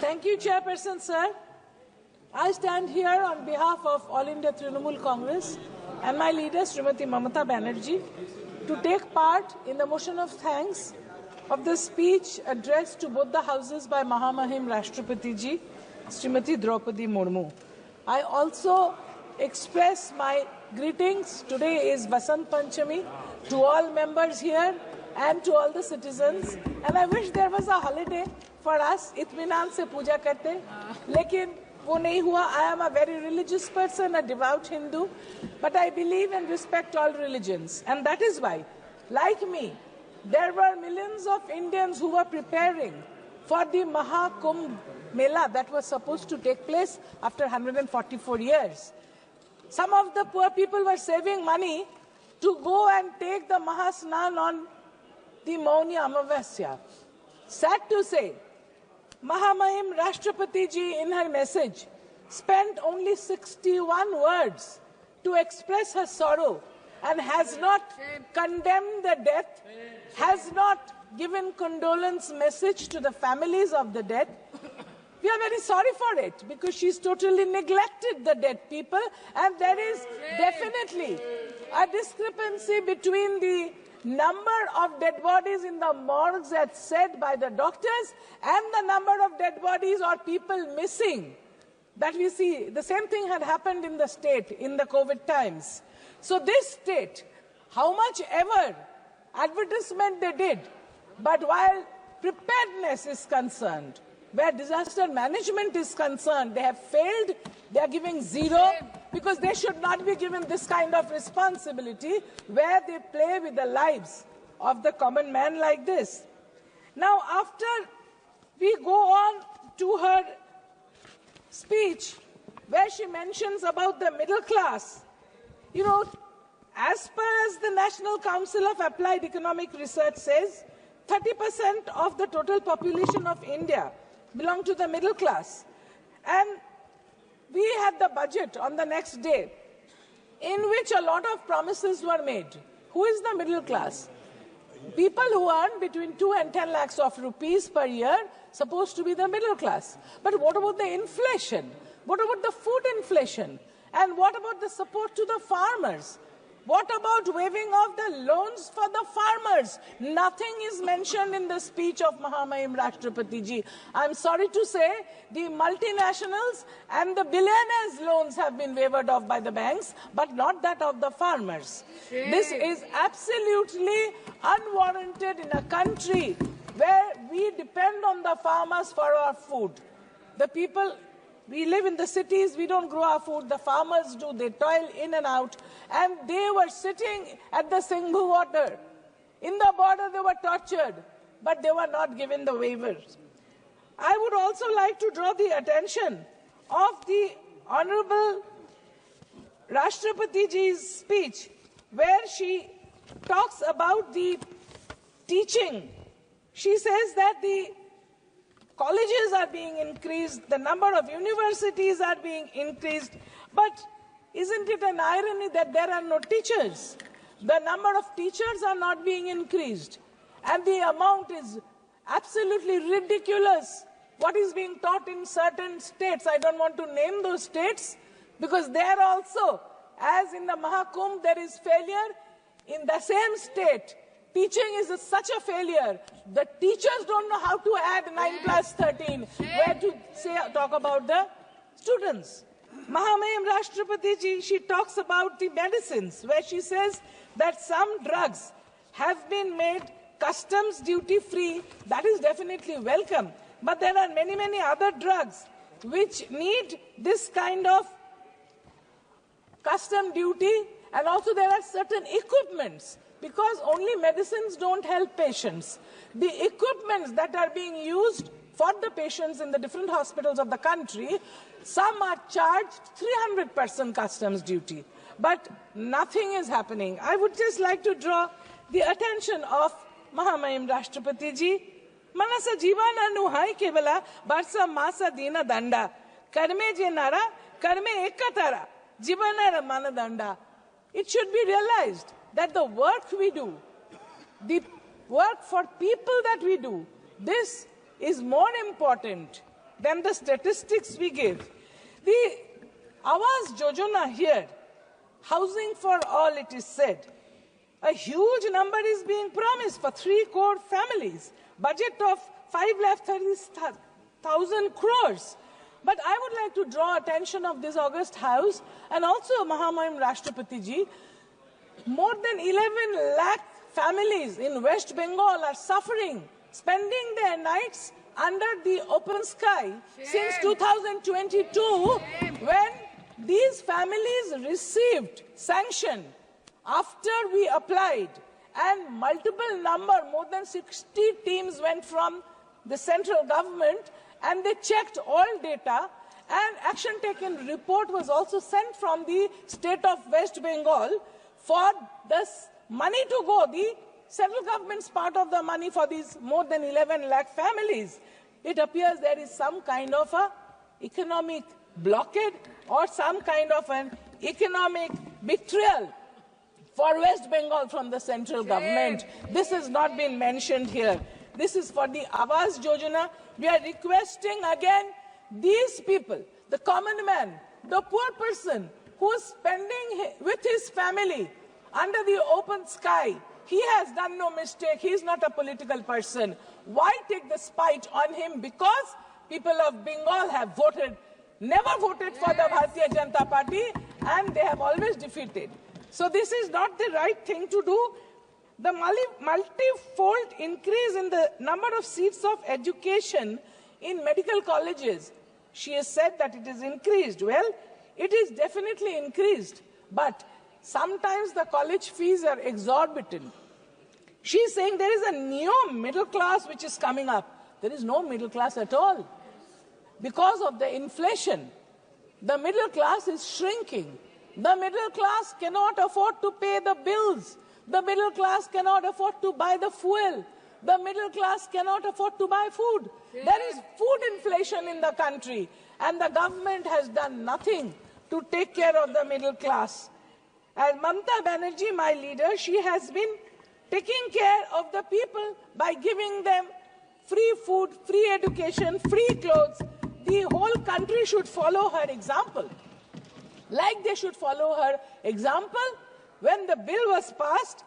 Thank you, Chairperson, sir. I stand here on behalf of All India Trinamool Congress and my leader, Srimati Mamata Banerjee, to take part in the motion of thanks of the speech addressed to both the houses by Mahamahim Rashtrapati Ji, Srimati Draupadi Murmu. I also express my greetings. Today is Vasant Panchami to all members here and to all the citizens. And I wish there was a holiday for us. Itminan se puja karte. Lekin wo nahi hua. I am a very religious person, a devout Hindu. But I believe and respect all religions. And that is why, like me, there were millions of Indians who were preparing for the Mahakumbh Mela that was supposed to take place after 144 years. Some of the poor people were saving money to go and take the Mahasnan on the Mauni Amavasya. Sad to say, Mahamahim Rashtrapati Ji in her message spent only 61 words to express her sorrow and has not condemned the death, has not given condolence message to the families of the dead. We are very sorry for it because she's totally neglected the dead people, and there is definitely a discrepancy between the number of dead bodies in the morgues as said by the doctors and the number of dead bodies or people missing that we see. The same thing had happened in the state in the COVID times. So this state, how much ever advertisement they did, but while preparedness is concerned, where disaster management is concerned, they have failed. They are giving zero because they should not be given this kind of responsibility where they play with the lives of the common man like this. Now, after we go on to her speech where she mentions about the middle class, you know, as per as the National Council of Applied Economic Research says, 30% of the total population of India belong to the middle class. And we had the budget on the next day in which a lot of promises were made. Who is the middle class? People who earn between 2 and 10 lakhs of rupees per year supposed to be the middle class. But what about the inflation? What about the food inflation? And what about the support to the farmers? What about waiving off the loans for the farmers? Nothing is mentioned in the speech of Mahamahim Rashtrapati Ji. I'm sorry to say the multinationals and the billionaires' loans have been waived off by the banks, but not that of the farmers. This is absolutely unwarranted in a country where we depend on the farmers for our food. The people, we live in the cities, we don't grow our food, the farmers do, they toil in and out, and they were sitting at the Singhu water. In the border they were tortured, but they were not given the waivers. I would also like to draw the attention of the Honorable Rashtrapati Ji's speech, where she talks about the teaching. She says that the colleges are being increased, the number of universities are being increased, but isn't it an irony that there are no teachers? The number of teachers are not being increased, and the amount is absolutely ridiculous. What is being taught in certain states, I don't want to name those states, because there also, as in the Mahakumbh, there is failure. In the same state, teaching is such a failure. The teachers don't know how to add 9 plus 13, where to talk about the students. Mahamahim Rashtrapati Ji, she talks about the medicines, where she says that some drugs have been made customs duty free. That is definitely welcome. But there are many, many other drugs which need this kind of custom duty, and also there are certain equipments, because only medicines don't help patients. The equipments that are being used for the patients in the different hospitals of the country, some are charged 300% customs duty, but nothing is happening. I would just like to draw the attention of Mahamahim Rashtrapati Ji. Manasa jivana nuhai kevala barsa masa dina danda karme je nara karme ekatara jivana manadanda. It should be realized that the work we do, the work for people that we do, this is more important than the statistics we give. The Awas Yojana here, housing for all, it is said, a huge number is being promised for 3 crore families, budget of 5,30,000 crores. But I would like to draw attention of this August House and also Mahamahim Rashtrapati ji. More than 11 lakh families in West Bengal are suffering, spending their nights under the open sky since 2022, when these families received sanction after we applied, and multiple number, more than 60 teams went from the central government and they checked all data, and action taken report was also sent from the state of West Bengal for this money to go, the central government's part of the money for these more than 11 lakh families. It appears there is some kind of a economic blockade or some kind of an economic betrayal for West Bengal from the central government. This has not been mentioned here. This is for the Awas Yojana. We are requesting again these people, the common man, the poor person who is spending with his family under the open sky. He has done no mistake. He is not a political person. Why take the spite on him? Because people of Bengal have never voted for the Bharatiya Janata Party, and they have always defeated. So this is not the right thing to do. The multi-fold increase in the number of seats of education in medical colleges, she has said that it is increased. Well, it is definitely increased, but sometimes the college fees are exorbitant. She is saying there is a new middle class which is coming up. There is no middle class at all. Because of the inflation, the middle class is shrinking. The middle class cannot afford to pay the bills. The middle class cannot afford to buy the fuel. The middle class cannot afford to buy food. There is food inflation in the country, and the government has done nothing to take care of the middle class. And Mamata Banerjee, my leader, she has been taking care of the people by giving them free food, free education, free clothes. The whole country should follow her example. Like they should follow her example, when the bill was passed,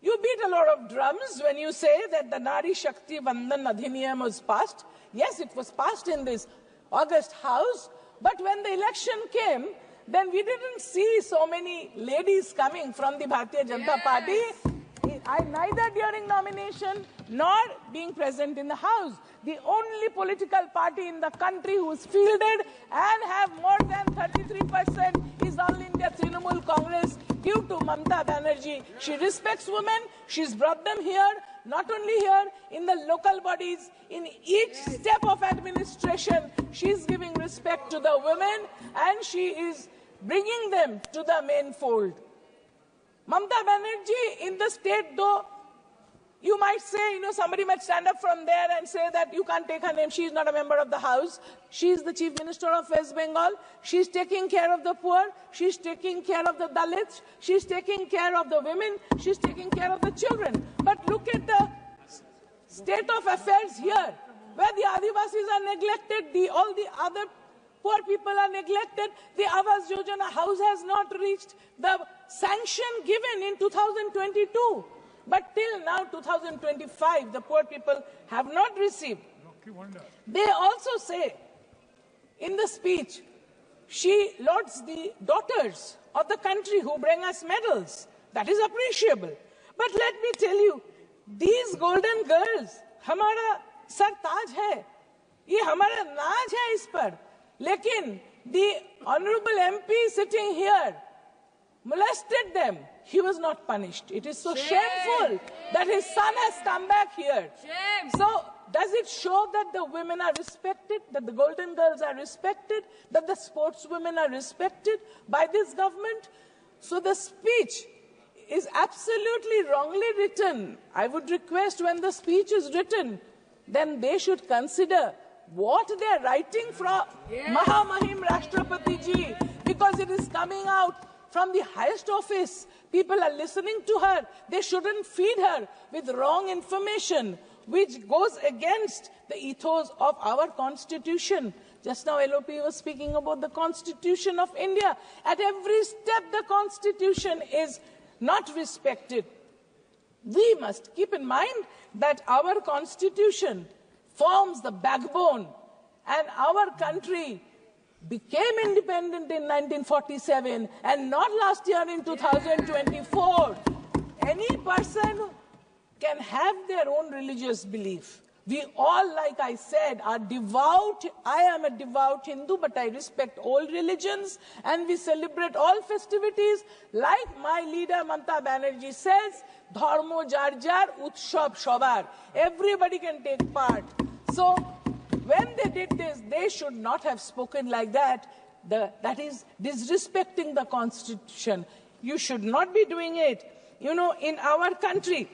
you beat a lot of drums when you say that the Nari Shakti Vandan Adhiniyam was passed. Yes, it was passed in this August House, but when the election came, then we didn't see so many ladies coming from the Bharatiya Janata Party, neither during nomination nor being present in the House. The only political party in the country who is fielded and have more than 33% is All India Trinamool Congress, due to Mamata Banerjee. She respects women. She's brought them here, not only here, in the local bodies, in each step of administration. She's giving respect to the women, and she is bringing them to the main fold. Mamata Banerjee in the state, though, you might say, somebody might stand up from there and say that you can't take her name. She is not a member of the House. She is the Chief Minister of West Bengal. She is taking care of the poor. She is taking care of the Dalits. She is taking care of the women. She is taking care of the children. But look at the state of affairs here, where the Adivasis are neglected, all the other poor people are neglected. The Awas Yojana House has not reached the sanction given in 2022. But till now, 2025, the poor people have not received. They also say, in the speech, she lauds the daughters of the country who bring us medals. That is appreciable. But let me tell you, these golden girls, हमारा sir ताज है, ये हमारा नाज है इस पर. लेकिन the honorable MP sitting here molested them. He was not punished. It is so shameful that his son has come back here. So does it show that the women are respected, that the golden girls are respected, that the sportswomen are respected by this government? So the speech is absolutely wrongly written. I would request, when the speech is written, then they should consider what they are writing from Mahamahim Rashtrapati ji, because it is coming out from the highest office. People are listening to her. They shouldn't feed her with wrong information. which goes against the ethos of our constitution. Just now LOP was speaking about the Constitution of India. At every step the Constitution is not respected. We must keep in mind that our Constitution forms the backbone, and our country became independent in 1947 and not last year in 2024. Any person can have their own religious belief. We all, like I said, are devout. I am a devout Hindu, but I respect all religions, and we celebrate all festivities. Like my leader Mamata Banerjee says, Dharmo jar jar, Utshab shobar. Everybody can take part. So when they did this, they should not have spoken like that. That is disrespecting the Constitution. You should not be doing it. You know, in our country,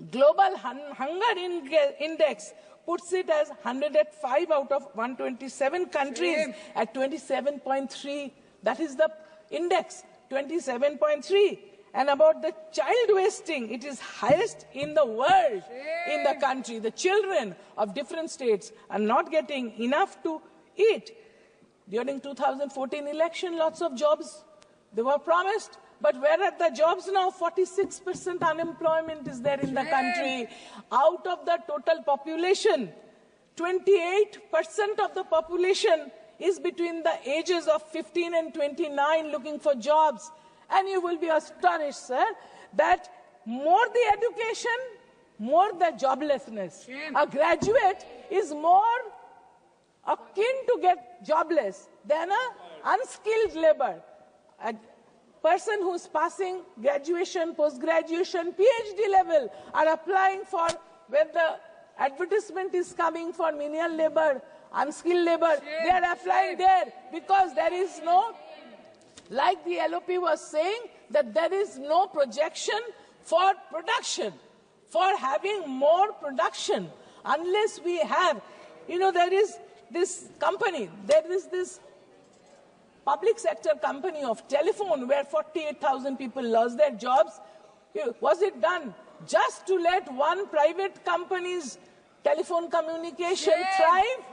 Global Hunger Index puts it as 105 out of 127 countries at 27.3. That is the index, 27.3. And about the child wasting, it is highest in the world, in the country. The children of different states are not getting enough to eat. During 2014 election, lots of jobs, they were promised. But where are the jobs now? 46% unemployment is there in the country. Out of the total population, 28% of the population is between the ages of 15 and 29 looking for jobs. And you will be astonished, sir, that more the education, more the joblessness. A graduate is more akin to get jobless than an unskilled labor. A person who's passing graduation, post-graduation, PhD level are applying for, when the advertisement is coming for menial labor, unskilled labor, they are applying there because there is no, like the LOP was saying, that there is no projection for production, for having more production, unless we have, you know, there is this company, there is this public sector company of telephone where 48,000 people lost their jobs. Was it done just to let one private company's telephone communication thrive?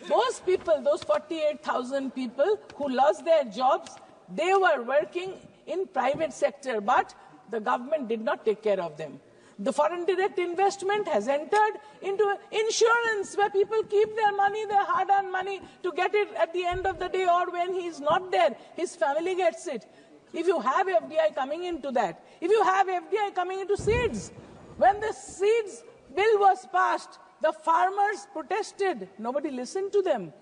Those people, those 48,000 people who lost their jobs, they were working in private sector, but the government did not take care of them. The foreign direct investment has entered into insurance where people keep their money, their hard-earned money, to get it at the end of the day, or when he is not there, his family gets it. If you have FDI coming into that, if you have FDI coming into seeds, when the seeds bill was passed, the farmers protested. Nobody listened to them.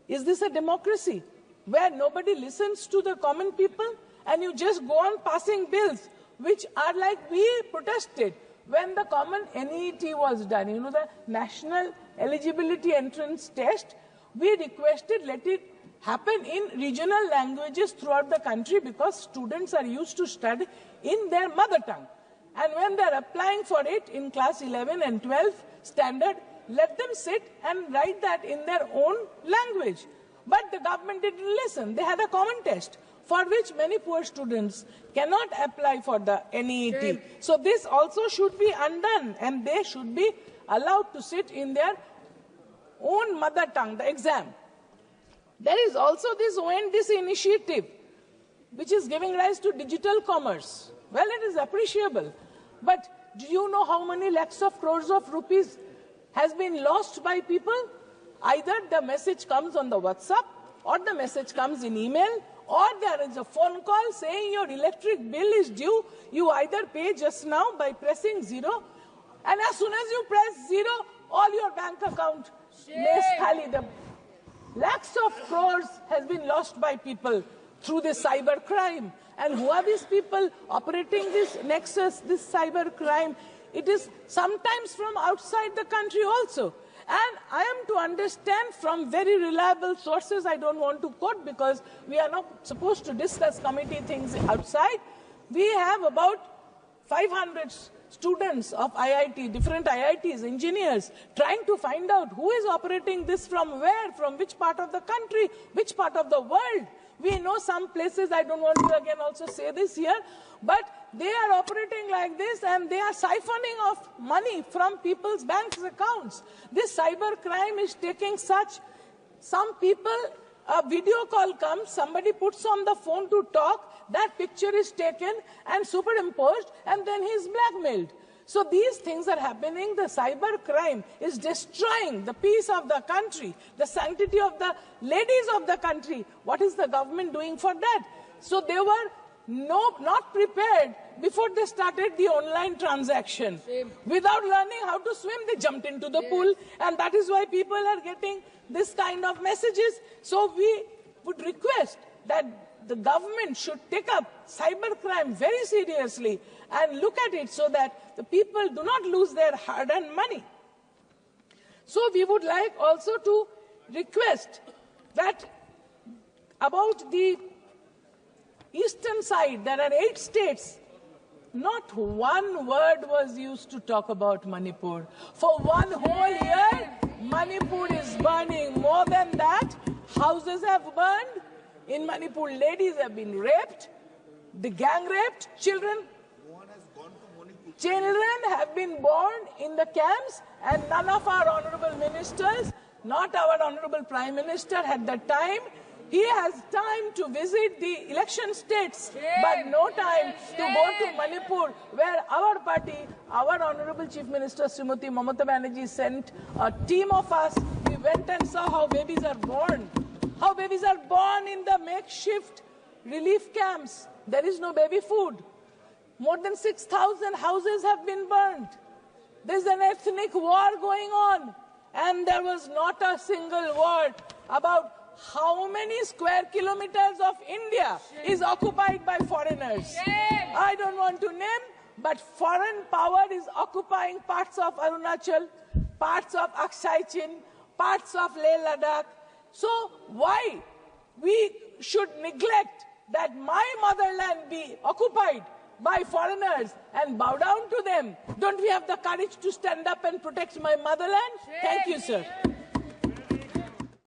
Is this a democracy where nobody listens to the common people and you just go on passing bills which are like we protested? When the common NET was done, you know, the National Eligibility Entrance Test, we requested let it happen in regional languages throughout the country because students are used to study in their mother tongue. And when they're applying for it in class 11 and 12 standard, let them sit and write that in their own language. But the government didn't listen. They had a common test for which many poor students cannot apply for the NET. So this also should be undone, and they should be allowed to sit in their own mother tongue, the exam. There is also this ONDC initiative, which is giving rise to digital commerce. Well, it is appreciable. But do you know how many lakhs of crores of rupees has been lost by people? Either the message comes on the WhatsApp, or the message comes in email, or there is a phone call saying your electric bill is due. You either pay just now by pressing 0, and as soon as you press 0, all your bank account lays khali. The lakhs of crores has been lost by people through this cyber crime. And who are these people operating this nexus, this cyber crime? It is sometimes from outside the country also. And I am to understand from very reliable sources, I don't want to quote because we are not supposed to discuss committee things outside. We have about 500 students of IIT, different IITs, engineers, trying to find out who is operating this from where, from which part of the country, which part of the world. We know some places, I don't want to again also say this here, but they are operating like this and they are siphoning off money from people's bank accounts. This cyber crime is taking such, some people, a video call comes, somebody puts on the phone to talk, that picture is taken and superimposed, and then he is blackmailed. So these things are happening. The cyber crime is destroying the peace of the country, the sanctity of the ladies of the country. What is the government doing for that? So they were not prepared before they started the online transaction. Without learning how to swim, they jumped into the pool, and that is why people are getting this kind of messages. So we would request that the government should take up cybercrime very seriously and look at it so that the people do not lose their hard-earned money. So we would like also to request that about the eastern side, there are 8 states. Not one word was used to talk about Manipur. For one whole year, Manipur is burning. More than that, houses have burned. In Manipur, ladies have been raped, the gang raped, children have been born in the camps, and none of our honorable ministers, not our honorable Prime Minister had the time. He has time to visit the election states, but no time to go to Manipur, where our party, our honorable Chief Minister, Srimati Mamata Banerjee, sent a team of us. We went and saw how babies are born. How babies are born in the makeshift relief camps. There is no baby food. More than 6,000 houses have been burned. There's an ethnic war going on. And there was not a single word about how many square kilometers of India is occupied by foreigners. I don't want to name, but foreign power is occupying parts of Arunachal, parts of Aksai Chin, parts of Leh Ladakh. So why we should neglect that my motherland be occupied by foreigners and bow down to them? Don't we have the courage to stand up and protect my motherland? Thank you, sir.